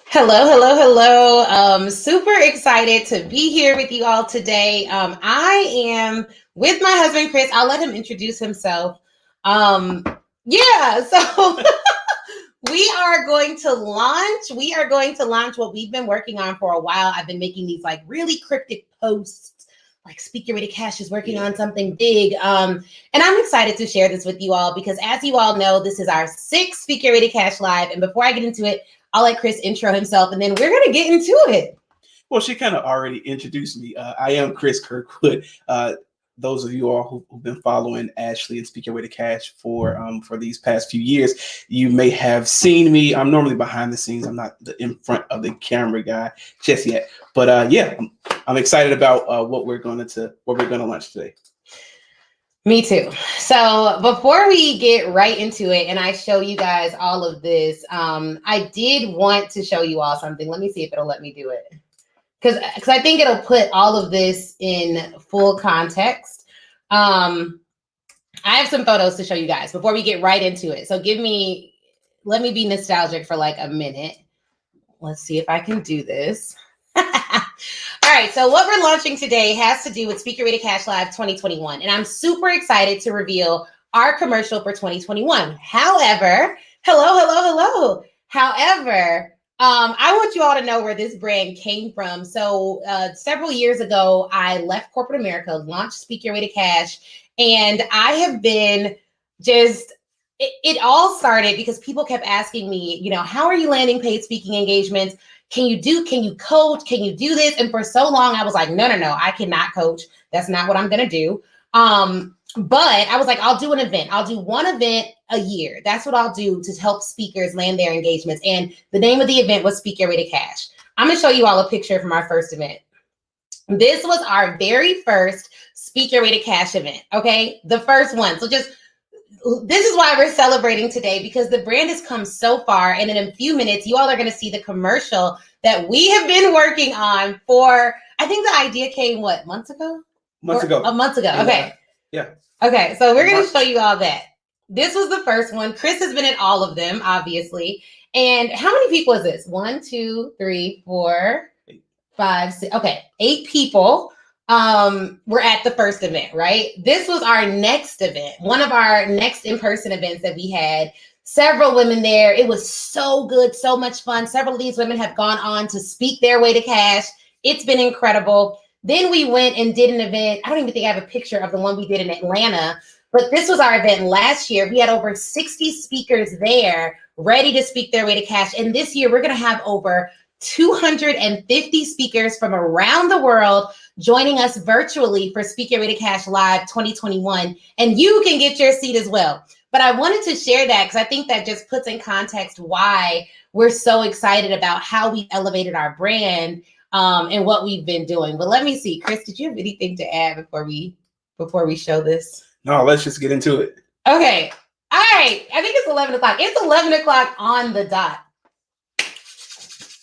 Hello, hello, hello. Super excited to be here with you all today. I am with my husband, Chris. I'll let him introduce himself. So we are going to launch what we've been working on for a while. I've been making these like really cryptic posts, like 𝒂𝒐𝒑𝒔 is working on something big. And I'm excited to share this with you all because as you all know, this is our 6th 𝒂𝒑𝒔 Live. And before I get into it, I'll let Chris intro himself and then we're going to get into it. Well, she kind of already introduced me. I am Chris Kirkwood. Those of you all who've been following Ashley and 𝒂𝒑𝒔 for these past few years, you may have seen me. I'm normally behind the scenes. I'm not the in front of the camera guy just yet. But I'm excited about what we're going to launch today. Me too. So before we get right into it and I show you guys all of this, I did want to show you all something. Let me see if it'll let me do it. Because I think it'll put all of this in full context. I have some photos to show you guys before we get right into it. So let me be nostalgic for like a minute. Let's see if I can do this. All right, so what we're launching today has to do with 𝒂𝒑𝒔 Live 2021, and I'm super excited to reveal our commercial for 2021. However, hello. However, I want you all to know where this brand came from. So several years ago, I left corporate America, launched 𝒂𝒑𝒔, and I have been it all started because people kept asking me, how are you landing paid speaking engagements? Can you coach? Can you do this? And for so long, I was like, no, I cannot coach. That's not what I'm going to do. But I was like, I'll do an event. I'll do one event a year. That's what I'll do to help speakers land their engagements. And the name of the event was 𝒂𝒑𝒔. I'm going to show you all a picture from our first event. This was our very first 𝒂𝒑𝒔 event. Okay. The first one. So this is why we're celebrating today, because the brand has come so far. And in a few minutes, you all are going to see the commercial that we have been working on for, I think the idea came, months ago? A month ago. Okay. Yeah. Okay. So we're going to show you all that. This was the first one. Chris has been in all of them, obviously. And how many people is this? 1, 2, 3, 4, 5, 6. Okay. 8 people. We're at the first event, right? This was our next event, one of our next in-person events that we had. Several women there. It was so good, so much fun. Several of these women have gone on to speak their way to cash. It's been incredible. Then we went and did an event. I don't even think I have a picture of the one we did in Atlanta, but this was our event last year. We had over 60 speakers there ready to speak their way to cash. And this year we're going to have over 250 speakers from around the world joining us virtually for 𝒂𝒑𝒔 Live 2021. And you can get your seat as well. But I wanted to share that because I think that just puts in context why we're so excited about how we elevated our brand and what we've been doing. But let me see, Chris, did you have anything to add before we show this? No, let's just get into it. Okay. All right. I think it's 11 o'clock. It's 11 o'clock on the dot.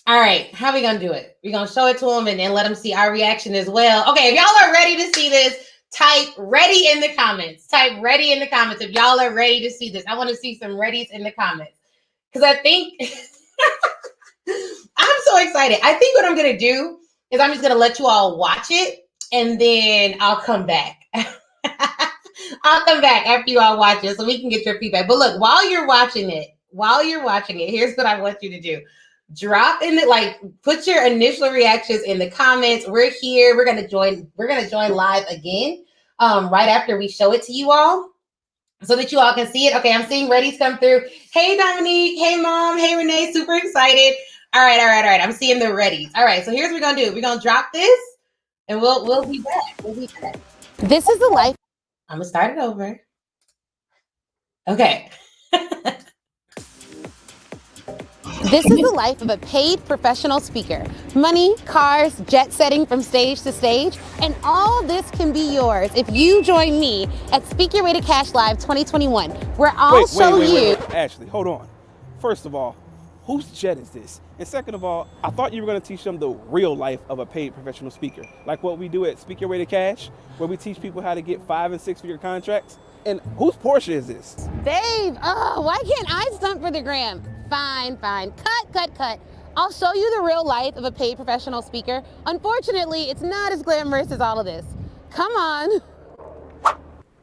All right, how are we going to do it? We're going to show it to them and then let them see our reaction as well. Okay, if y'all are ready to see this, type ready in the comments. Type ready in the comments if y'all are ready to see this. I want to see some readies in the comments because I think I'm so excited. I think what I'm going to do is I'm just going to let you all watch it and then I'll come back. I'll come back after you all watch it so we can get your feedback. But look, while you're watching it, here's what I want you to do. Drop in put your initial reactions in the comments. We're here. We're gonna join live again right after we show it to you all so that you all can see it. Okay, I'm seeing readies come through. Hey Dominique, hey Mom, hey Renee, super excited. All right. I'm seeing the readies. All right, so here's what we're gonna do. We're gonna drop this and we'll be back. This is the life. I'm gonna start it over. Okay. This is the life of a paid professional speaker. Money, cars, jet setting from stage to stage, and all this can be yours if you join me at 𝒂𝒑𝒔 Live 2021, where I'll show you. Ashley, hold on. First of all, whose jet is this? And second of all, I thought you were going to teach them the real life of a paid professional speaker, like what we do at 𝒂𝒑𝒔, where we teach people how to get 5- and 6-figure contracts. And whose Porsche is this? Babe, oh, why can't I stunt for the gram? Fine. Cut. I'll show you the real life of a paid professional speaker. Unfortunately, it's not as glamorous as all of this. Come on.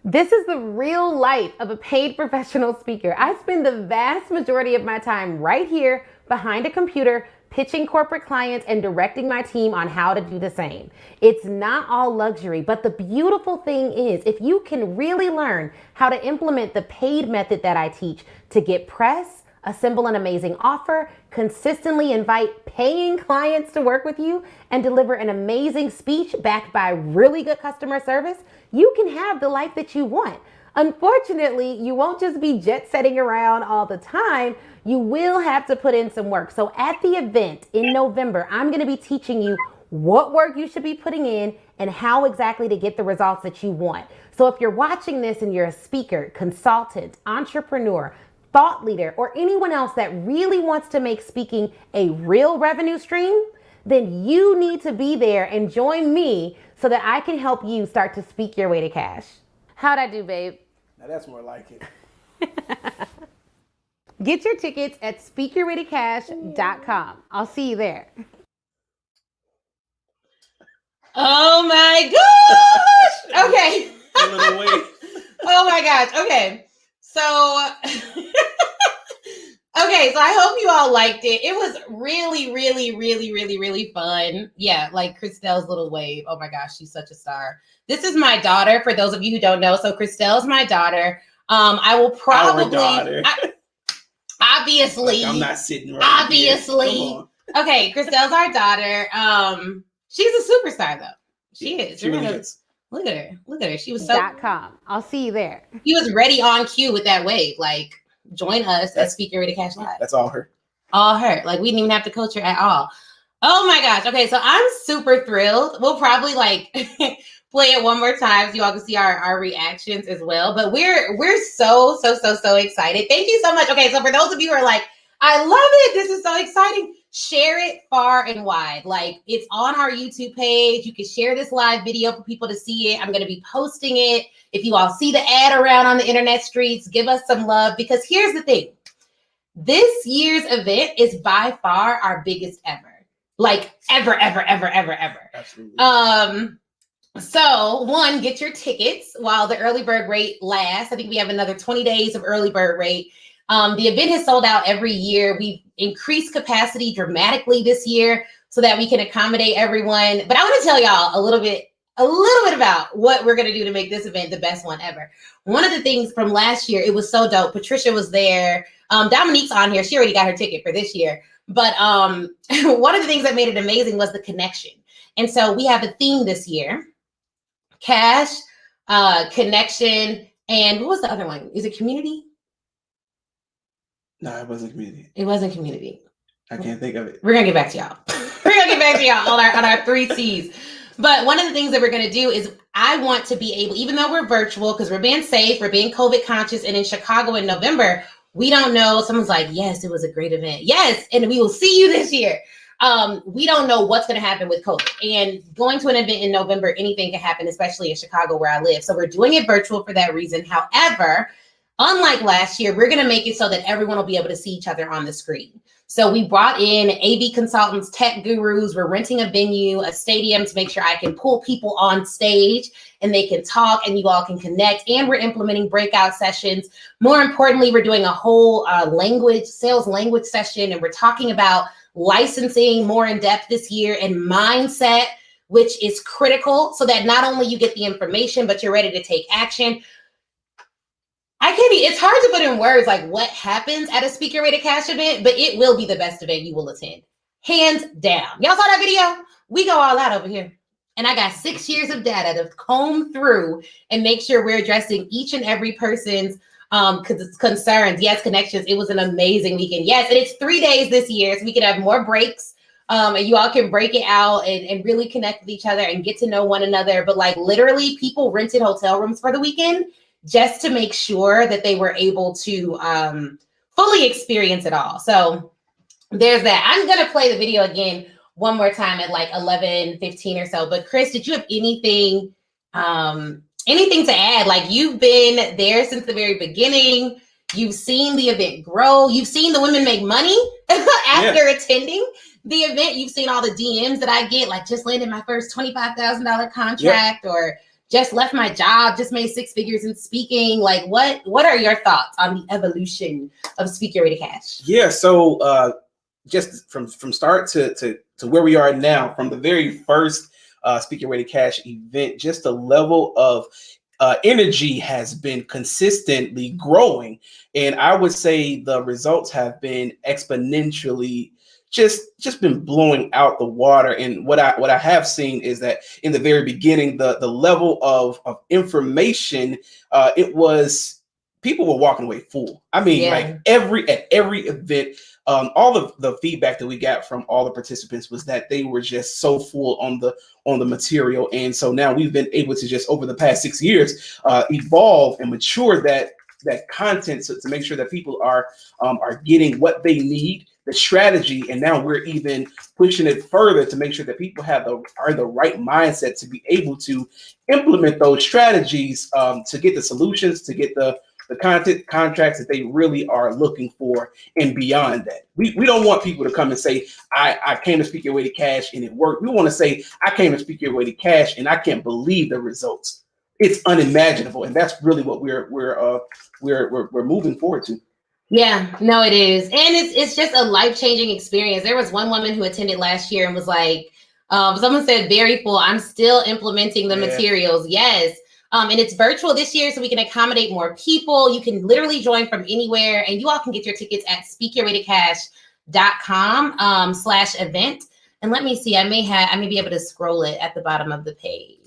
This is the real life of a paid professional speaker. I spend the vast majority of my time right here behind a computer, pitching corporate clients and directing my team on how to do the same. It's not all luxury, but the beautiful thing is if you can really learn how to implement the paid method that I teach to get press, assemble an amazing offer, consistently invite paying clients to work with you, and deliver an amazing speech backed by really good customer service, you can have the life that you want. Unfortunately, you won't just be jet setting around all the time. You will have to put in some work. So at the event in November, I'm going to be teaching you what work you should be putting in and how exactly to get the results that you want. So if you're watching this and you're a speaker, consultant, entrepreneur, thought leader, or anyone else that really wants to make speaking a real revenue stream, then you need to be there and join me so that I can help you start to speak your way to cash. How'd I do, babe? Now that's more like it. Get your tickets at speakyourwaytocash.com. I'll see you there. Oh my gosh! Okay. A little way. Oh my gosh. Okay. So, okay. So I hope you all liked it. It was really fun. Yeah. Like Christelle's little wave. Oh my gosh. She's such a star. This is my daughter. For those of you who don't know. So Christelle's my daughter. I will probably, obviously, like I'm not sitting right obviously. Okay. Christelle's our daughter. She's a superstar though. She is. She really is. Look at her. She was so. .com. I'll see you there. He was ready on cue with that wave. Like, join us at Speak Your Way to Cash Live. That's all her. All her. Like, we didn't even have to coach her at all. Oh my gosh. Okay, so I'm super thrilled. We'll probably like play it one more time so you all can see our reactions as well. But we're so excited. Thank you so much. Okay, so for those of you who are like, I love it. This is so exciting. Share it far and wide. Like, it's on our YouTube page. You can share this live video for people to see it. I'm going to be posting it. If you all see the ad around on the internet streets, give us some love, because here's the thing. This year's event is by far our biggest ever. Like ever. Absolutely. So one, get your tickets while the early bird rate lasts. I think we have another 20 days of early bird rate. The event has sold out every year. We've increased capacity dramatically this year so that we can accommodate everyone. But I want to tell y'all a little bit about what we're going to do to make this event the best one ever. One of the things from last year, it was so dope. Patricia was there. Dominique's on here. She already got her ticket for this year. But one of the things that made it amazing was the connection. And so we have a theme this year: cash, connection, and what was the other one? Is it community? No, it wasn't community. It wasn't community. I can't think of it. We're gonna get back to y'all. We're gonna get back to y'all on our 3 C's. But one of the things that we're gonna do is I want to be able, even though we're virtual, because we're being safe, we're being COVID conscious, and in Chicago in November, we don't know. Someone's like, yes, it was a great event. Yes, and we will see you this year. We don't know what's going to happen with COVID, and going to an event in November, anything can happen, especially in Chicago where I live. So we're doing it virtual for that reason. However, unlike last year, we're going to make it so that everyone will be able to see each other on the screen. So we brought in AV consultants, tech gurus. We're renting a venue, a stadium, to make sure I can pull people on stage and they can talk and you all can connect. And we're implementing breakout sessions. More importantly, we're doing a whole sales language session, and we're talking about licensing more in depth this year, and mindset, which is critical, so that not only you get the information, but you're ready to take action. It's hard to put in words like what happens at a Speak Your Way to Cash event, but it will be the best event you will attend. Hands down. Y'all saw that video? We go all out over here. And I got 6 years of data to comb through and make sure we're addressing each and every person's concerns. Yes, connections. It was an amazing weekend. Yes, and it's 3 days this year, so we can have more breaks. And you all can break it out and really connect with each other and get to know one another. But like literally, people rented hotel rooms for the weekend just to make sure that they were able to fully experience it all. So there's that. I'm going to play the video again one more time at like 11:15 or so. But Chris, did you have anything anything to add? Like, you've been there since the very beginning. You've seen the event grow. You've seen the women make money after attending the event. You've seen all the DMs that I get, like, just landed my first $25,000 contract, or just left my job, just made 6 figures in speaking. Like, what are your thoughts on the evolution of Speak Your Way to Cash? Yeah, so just from start to where we are now, from the very first Speak Your Way to Cash event, just the level of energy has been consistently growing. And I would say the results have been exponentially just been blowing out the water. And what I have seen is that in the very beginning, the level of information, it was, people were walking away full. I mean, like at every event, all of the feedback that we got from all the participants was that they were just so full on the material. And so now we've been able to just, over the past 6 years, evolve and mature that content to make sure that people are getting what they need, the strategy. And now we're even pushing it further to make sure that people are the right mindset to be able to implement those strategies, to get the solutions, to get the content contracts that they really are looking for. And beyond that, we don't want people to come and say, I came to Speak Your Way to Cash and it worked. We want to say, I came to Speak Your Way to Cash and I can't believe the results. It's unimaginable. And that's really what we're moving forward to. Yeah, no, it is. And it's just a life-changing experience. There was one woman who attended last year and was like, someone said, very full. I'm still implementing the materials. Yes. And it's virtual this year, so we can accommodate more people. You can literally join from anywhere, and you all can get your tickets at spekyourwaytocash.com/event. And let me see, I may be able to scroll it at the bottom of the page.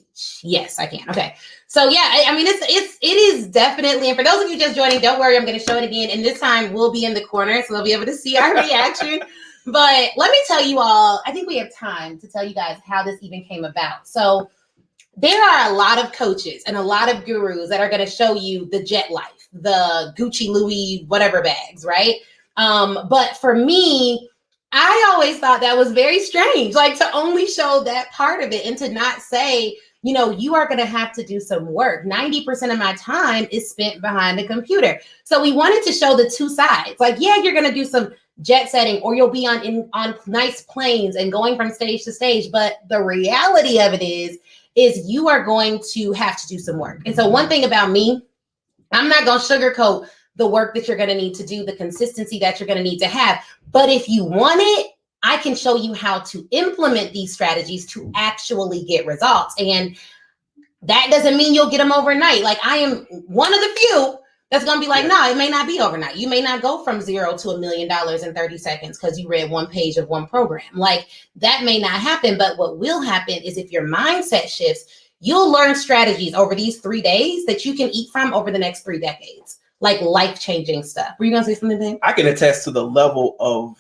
Yes, I can. Okay. So yeah, I mean, it is definitely, and for those of you just joining, don't worry, I'm going to show it again. And this time we'll be in the corner, so they'll be able to see our reaction. But let me tell you all, I think we have time to tell you guys how this even came about. So there are a lot of coaches and a lot of gurus that are going to show you the jet life, the Gucci, Louis, whatever bags, right? But for me, I always thought that was very strange, like to only show that part of it and to not say, you know, you are going to have to do some work. 90% of my time is spent behind the computer. So we wanted to show the two sides. Like, yeah, you're going to do some jet setting, or you'll be on nice planes and going from stage to stage. But the reality of it is you are going to have to do some work. And so one thing about me, I'm not going to sugarcoat the work that you're going to need to do, the consistency that you're going to need to have. But if you want it, I can show you how to implement these strategies to actually get results. And that doesn't mean you'll get them overnight. Like, I am one of the few that's going to be like, no, it may not be overnight. You may not go from $0 to $1 million in 30 seconds because you read one page of one program. Like, that may not happen. But what will happen is, if your mindset shifts, you'll learn strategies over these 3 days that you can eat from over the next 3 decades. Like, life-changing stuff. Were you going to say something, Ben? I can attest to the level of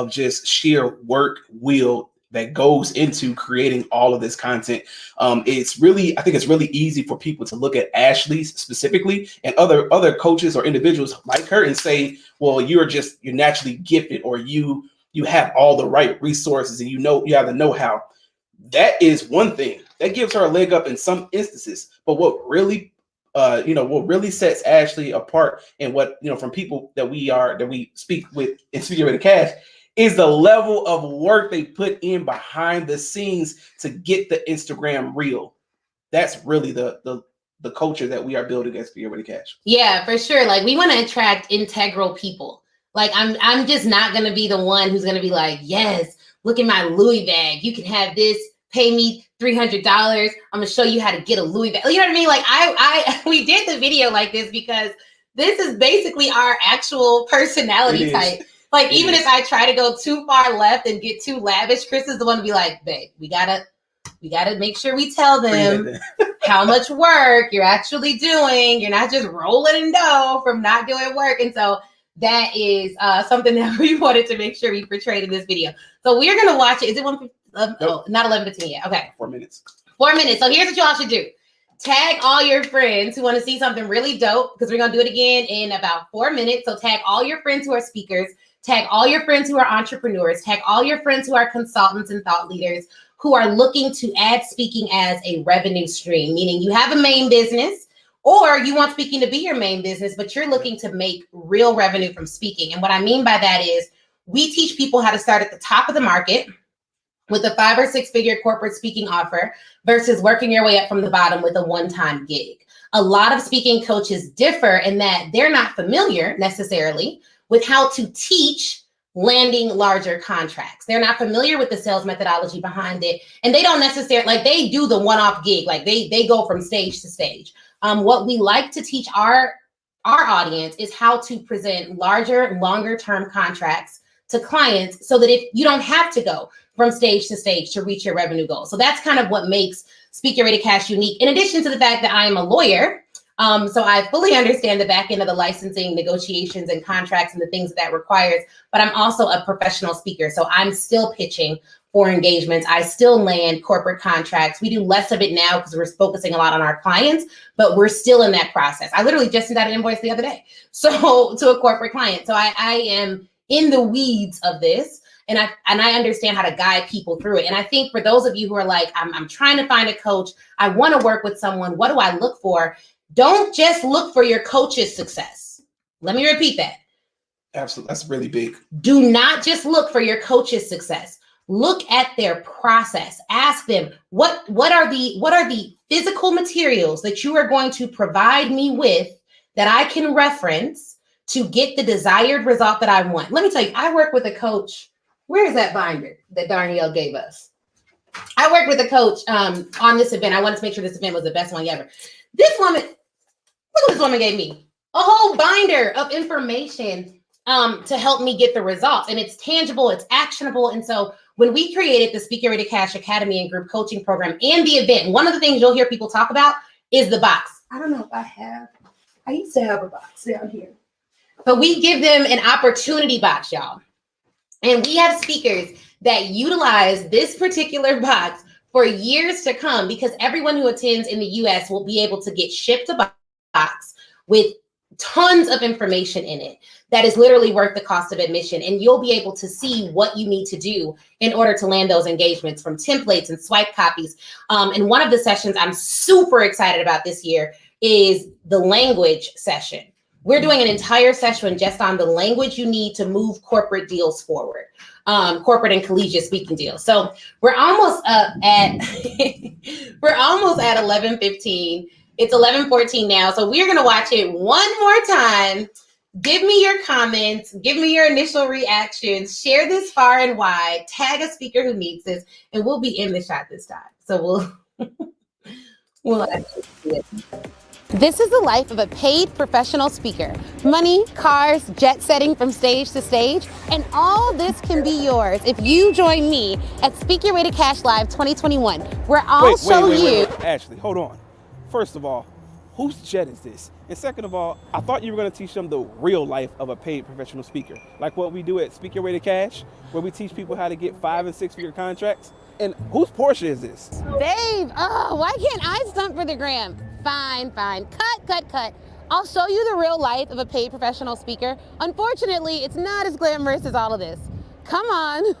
just sheer work will that goes into creating all of this content. It's really, I think it's really easy for people to look at Ashley specifically and other coaches or individuals like her and say, well, you're naturally gifted, or you have all the right resources and you have the know-how. That is one thing that gives her a leg up in some instances. But what really sets Ashley apart, and what, from people that we speak with in Speak Your Way to Cash, is the level of work they put in behind the scenes to get the Instagram reel. That's really the culture that we are building at Speak Your Way to Cash. Yeah, for sure. Like, we want to attract integral people. Like, I'm just not going to be the one who's going to be like, yes, look at my Louis bag. You can have this. Pay me $300. I'm going to show you how to get a Louis bag. You know what I mean? Like, we did the video like this because this is basically our actual personality type. Like, even if I try to go too far left and get too lavish, Chris is the one to be like, babe, we gotta make sure we tell them how much work you're actually doing. You're not just rolling in dough from not doing work. And so that is something that we wanted to make sure we portrayed in this video. So we're gonna watch it. Is it 1? Oh, not 11:15 yet. Okay. 4 minutes. 4 minutes. So here's what y'all should do. Tag all your friends who want to see something really dope, because we're going to do it again in about 4 minutes. So tag all your friends who are speakers. Tag all your friends who are entrepreneurs. Tag all your friends who are consultants and thought leaders who are looking to add speaking as a revenue stream, meaning you have a main business or you want speaking to be your main business, but you're looking to make real revenue from speaking. And what I mean by that is we teach people how to start at the top of the market with a 5 or 6 figure corporate speaking offer versus working your way up from the bottom with a one-time gig. A lot of speaking coaches differ in that they're not familiar necessarily with how to teach landing larger contracts. They're not familiar with the sales methodology behind it. And they don't necessarily, like they do the one-off gig, like they go from stage to stage. What we like to teach our audience is how to present larger, longer term contracts to clients so that if you don't have to go from stage to stage to reach your revenue goal. So that's kind of what makes Speak Your Way to Cash unique. In addition to the fact that I am a lawyer, so I fully understand the back end of the licensing, negotiations, and contracts and the things that requires, but I'm also a professional speaker. So I'm still pitching for engagements. I still land corporate contracts. We do less of it now because we're focusing a lot on our clients, but we're still in that process. I literally just sent out an invoice the other day. So to a corporate client. So I am in the weeds of this. And I understand how to guide people through it. And I think for those of you who are like, I'm trying to find a coach, I want to work with someone, what do I look for? Don't just look for your coach's success. Let me repeat that. Absolutely. That's really big. Do not just look for your coach's success. Look at their process. Ask them, what are the physical materials that you are going to provide me with that I can reference to get the desired result that I want? Let me tell you, I work with a coach. Where is that binder that Darnielle gave us? I worked with a coach on this event. I wanted to make sure this event was the best one ever. This woman, look what this woman gave me. A whole binder of information to help me get the results. And it's tangible, it's actionable. And so when we created the Speak Your Way to Cash Academy and group coaching program and the event, one of the things you'll hear people talk about is the box. I don't know if I used to have a box down here. But we give them an opportunity box, y'all. And we have speakers that utilize this particular box for years to come because everyone who attends in the US will be able to get shipped a box with tons of information in it that is literally worth the cost of admission. And you'll be able to see what you need to do in order to land those engagements, from templates and swipe copies. And one of the sessions I'm super excited about this year is the language session. We're doing an entire session just on the language you need to move corporate deals forward, corporate and collegiate speaking deals. So we're almost at we're almost at 11:15. It's 11:14 now. So we're gonna watch it one more time. Give me your comments, give me your initial reactions, share this far and wide, tag a speaker who needs this, and we'll be in the shot this time. So we'll actually see it. This is the life of a paid professional speaker. Money, cars, jet setting from stage to stage, and all this can be yours if you join me at Speak Your Way to Cash Live 2021, where I'll show you. Ashley, hold on. First of all, whose jet is this? And second of all, I thought you were going to teach them the real life of a paid professional speaker, like what we do at Speak Your Way to Cash, where we teach people how to get 5 and 6 figure contracts. And whose Porsche is this? Babe, oh, why can't I stunt for the gram? Fine. Cut. I'll show you the real life of a paid professional speaker. Unfortunately, it's not as glamorous as all of this. Come on.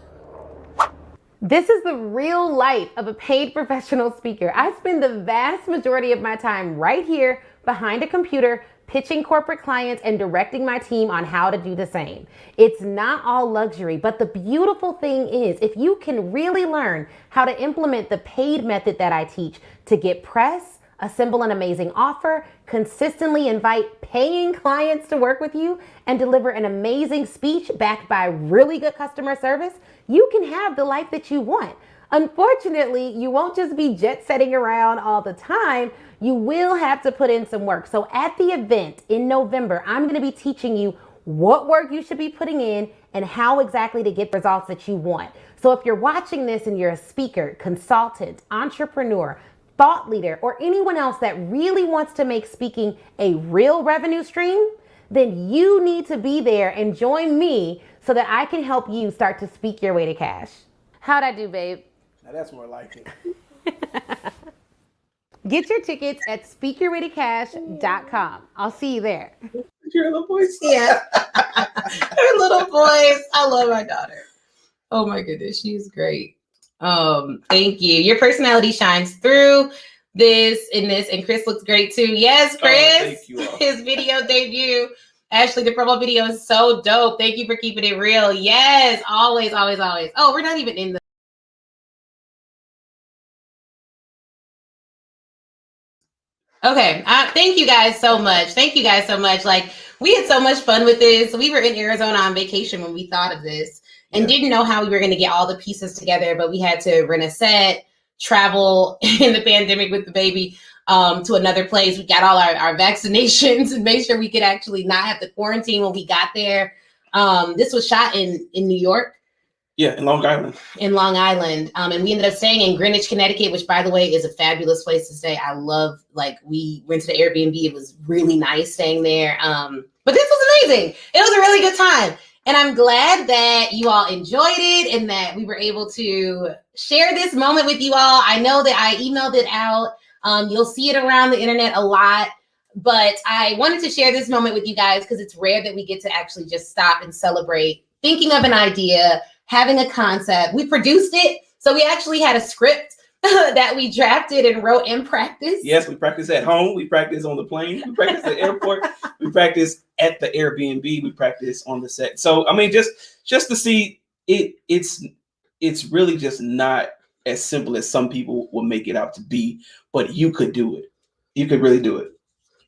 This is the real life of a paid professional speaker. I spend the vast majority of my time right here behind a computer, pitching corporate clients and directing my team on how to do the same. It's not all luxury, but the beautiful thing is, if you can really learn how to implement the paid method that I teach to get press, assemble an amazing offer, consistently invite paying clients to work with you, and deliver an amazing speech backed by really good customer service, you can have the life that you want. Unfortunately, you won't just be jet setting around all the time. You will have to put in some work. So at the event in November, I'm going to be teaching you what work you should be putting in and how exactly to get the results that you want. So if you're watching this and you're a speaker, consultant, entrepreneur, thought leader, or anyone else that really wants to make speaking a real revenue stream, then you need to be there and join me so that I can help you start to speak your way to cash. How'd I do, babe? Now that's more like it. Get your tickets at 𝒔𝒐𝒎𝒆𝒕.com. I'll see you there. Your little voice. Yeah. Her little voice. I love my daughter. Oh my goodness, she's great. Thank you. Your personality shines through and Chris looks great too. Yes, Chris. Thank you all. His video debut. Ashley, the promo video is so dope. Thank you for keeping it real. Yes, always, always, always. Oh, we're not even in the Okay. Thank you guys so much. Thank you guys so much. Like, we had so much fun with this. We were in Arizona on vacation when we thought of this and didn't know how we were going to get all the pieces together, but we had to rent a set, travel in the pandemic with the baby to another place. We got all our vaccinations and made sure we could actually not have to quarantine when we got there. This was shot in New York. Yeah, in Long Island. In Long Island. And we ended up staying in Greenwich, Connecticut, which, by the way, is a fabulous place to stay. I love, like, we rented an Airbnb. It was really nice staying there. But this was amazing. It was a really good time. And I'm glad that you all enjoyed it and that we were able to share this moment with you all. I know that I emailed it out. You'll see it around the internet a lot. But I wanted to share this moment with you guys because it's rare that we get to actually just stop and celebrate thinking of an idea, having a concept. We produced it. So we actually had a script that we drafted and wrote in practice. Yes, we practice at home. We practice on the plane. We practice at the airport. We practice at the Airbnb. We practice on the set. So, I mean, just to see it's really just not as simple as some people will make it out to be, but you could do it. You could really do it.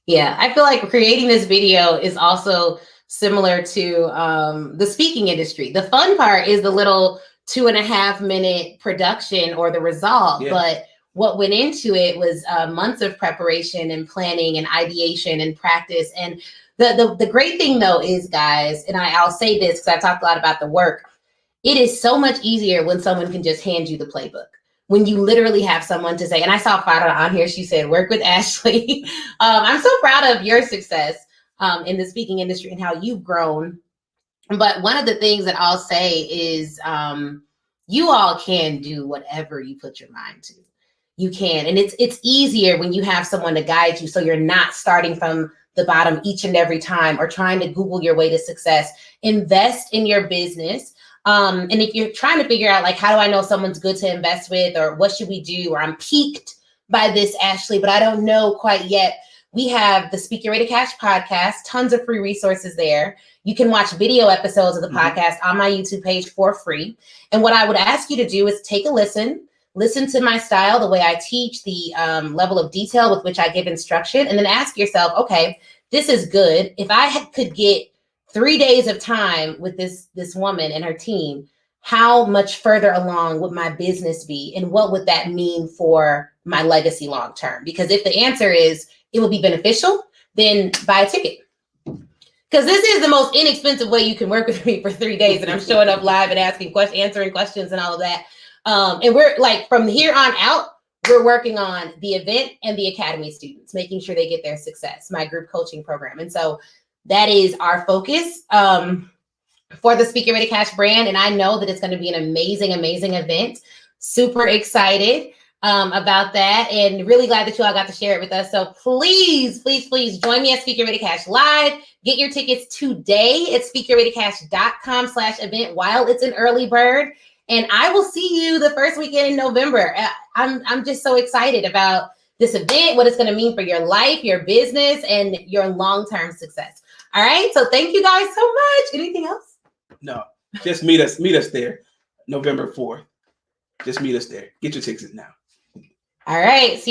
Yeah, I feel like creating this video is also similar to the speaking industry. The fun part is the little 2.5 minute production or the result, but what went into it was months of preparation and planning and ideation and practice. And the great thing though is, guys, and I'll say this because I talked a lot about the work, it is so much easier when someone can just hand you the playbook. When you literally have someone to say, and I saw Farah on here, she said, work with Ashley. I'm so proud of your success in the speaking industry and how you've grown. But one of the things that I'll say is you all can do whatever you put your mind to. You can. And it's easier when you have someone to guide you. So you're not starting from the bottom each and every time or trying to Google your way to success. Invest in your business. And if you're trying to figure out, like, how do I know someone's good to invest with, or what should we do, or I'm piqued by this, Ashley, but I don't know quite yet. We have the Speak Your Way to Cash podcast, tons of free resources there. You can watch video episodes of the podcast on my YouTube page for free. And what I would ask you to do is take a listen to my style, the way I teach, the level of detail with which I give instruction, and then ask yourself, okay, this is good. If I could get 3 days of time with this woman and her team, how much further along would my business be? And what would that mean for my legacy long term? Because if the answer is it will be beneficial, then buy a ticket. Because this is the most inexpensive way you can work with me for 3 days. And I'm showing up live and answering questions and all of that. And we're like, from here on out, we're working on the event and the academy students, making sure they get their success, my group coaching program. And so that is our focus for the Speak Your Way to Cash brand. And I know that it's going to be an amazing, amazing event. Super excited about that, and really glad that you all got to share it with us. So please, please, please join me at Speak Your Way to Cash Live. Get your tickets today at 𝒔𝒐𝒑𝒔.com/event while it's an early bird. And I will see you the first weekend in November. I'm just so excited about this event, what it's going to mean for your life, your business, and your long-term success. All right. So thank you guys so much. Anything else? No, just meet us there November 4th. Just meet us there. Get your tickets now. All right. See